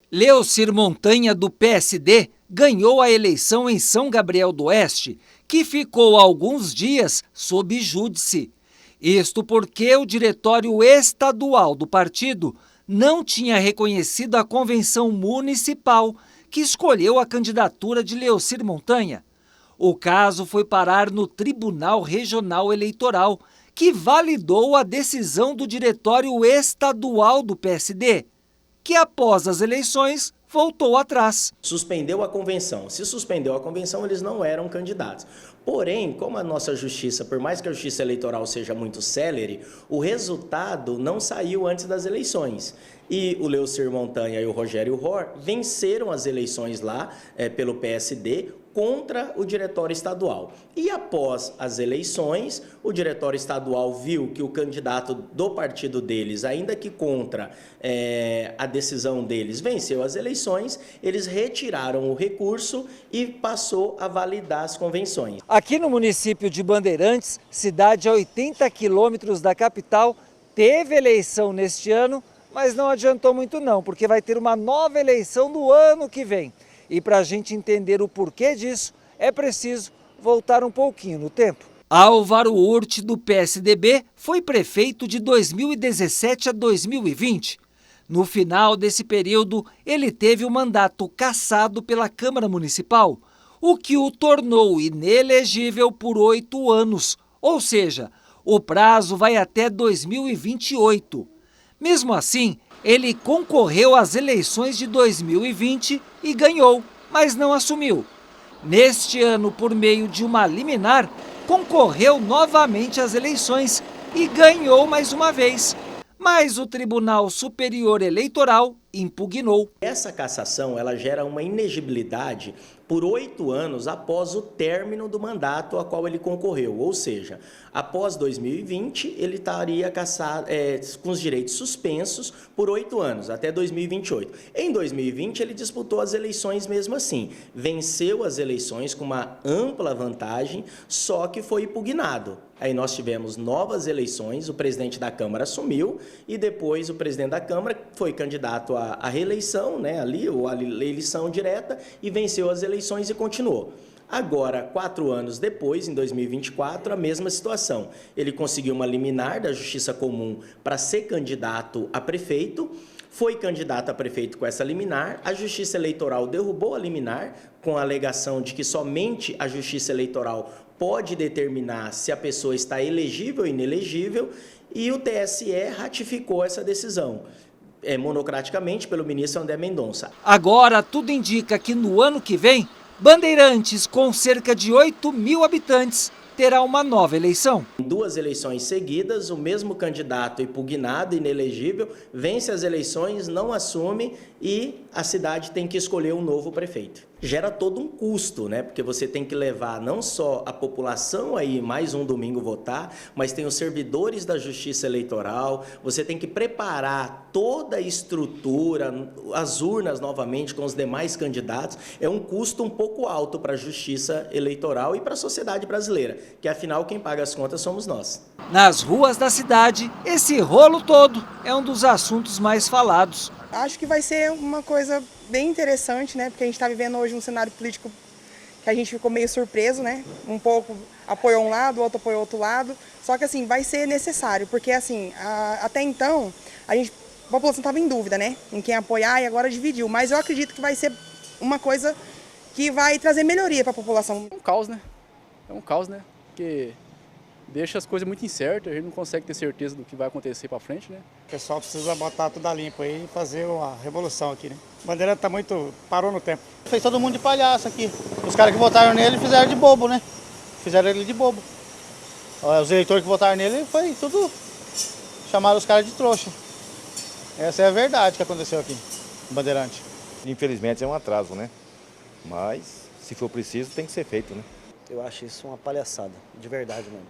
Leocir Montanha, do PSD, ganhou a eleição em São Gabriel do Oeste, que ficou alguns dias sob júdice. Isto porque o diretório estadual do partido não tinha reconhecido a convenção municipal que escolheu a candidatura de Leocir Montanha. O caso foi parar no Tribunal Regional Eleitoral, que validou a decisão do diretório estadual do PSD, que após as eleições voltou atrás. Suspendeu a convenção. Se suspendeu a convenção, eles não eram candidatos. Porém, como a nossa justiça, por mais que a justiça eleitoral seja muito célere, o resultado não saiu antes das eleições. E o Leocir Montanha e o Rogério Rohr venceram as eleições lá pelo PSD contra o diretório estadual. E após as eleições, o diretório estadual viu que o candidato do partido deles, ainda que contra a decisão deles, venceu as eleições, eles retiraram o recurso e passou a validar as convenções. Aqui no município de Bandeirantes, cidade a 80 quilômetros da capital, teve eleição neste ano, mas não adiantou muito não, porque vai ter uma nova eleição no ano que vem. E para a gente entender o porquê disso, é preciso voltar um pouquinho no tempo. Álvaro Urti, do PSDB, foi prefeito de 2017 a 2020. No final desse período, ele teve o mandato cassado pela Câmara Municipal, o que o tornou inelegível por 8 anos, ou seja, o prazo vai até 2028. Mesmo assim, ele concorreu às eleições de 2020 e ganhou, mas não assumiu. Neste ano, por meio de uma liminar, concorreu novamente às eleições e ganhou mais uma vez. Mas o Tribunal Superior Eleitoral impugnou. Essa cassação ela gera uma inegibilidade por 8 anos após o término do mandato a qual ele concorreu, ou seja, após 2020 ele estaria cassado, com os direitos suspensos por 8 anos, até 2028. Em 2020 ele disputou as eleições mesmo assim, venceu as eleições com uma ampla vantagem, só que foi impugnado. Aí nós tivemos novas eleições, o presidente da Câmara assumiu e depois o presidente da Câmara foi candidato à reeleição, né, ali, ou à eleição direta, e venceu as eleições e continuou. Agora, 4 anos depois, em 2024, a mesma situação. Ele conseguiu uma liminar da Justiça Comum para ser candidato a prefeito, foi candidato a prefeito com essa liminar, a Justiça Eleitoral derrubou a liminar com a alegação de que somente a Justiça Eleitoral pode determinar se a pessoa está elegível ou inelegível, e o TSE ratificou essa decisão, monocraticamente pelo ministro André Mendonça. Agora, tudo indica que no ano que vem, Bandeirantes, com cerca de 8.000 habitantes, terá uma nova eleição. Em 2 eleições seguidas, o mesmo candidato impugnado, inelegível, vence as eleições, não assume e a cidade tem que escolher um novo prefeito. Gera todo um custo, né? Porque você tem que levar não só a população aí mais um domingo votar, mas tem os servidores da Justiça Eleitoral, você tem que preparar toda a estrutura, as urnas novamente com os demais candidatos. É um custo um pouco alto para a Justiça Eleitoral e para a sociedade brasileira, que afinal quem paga as contas somos nós. Nas ruas da cidade, esse rolo todo é um dos assuntos mais falados. Acho que vai ser uma coisa bem interessante, né? Porque a gente está vivendo hoje um cenário político que a gente ficou meio surpreso, né? Um pouco apoiou um lado, o outro apoiou outro lado. Só que assim, vai ser necessário, porque assim, até então, a população estava em dúvida, né? Em quem apoiar e agora dividiu. Mas eu acredito que vai ser uma coisa que vai trazer melhoria para a população. É um caos, né? É um caos, né? Porque deixa as coisas muito incertas, a gente não consegue ter certeza do que vai acontecer para frente, né? O pessoal precisa botar tudo a limpo aí e fazer uma revolução aqui, né? A bandeira tá parou no tempo. Fez todo mundo de palhaço aqui. Os caras que votaram nele fizeram de bobo, né? Fizeram ele de bobo. Os eleitores que votaram nele foi tudo, chamaram os caras de trouxa. Essa é a verdade que aconteceu aqui em Bandeirante. Infelizmente é um atraso, né? Mas se for preciso tem que ser feito, né? Eu acho isso uma palhaçada, de verdade mesmo.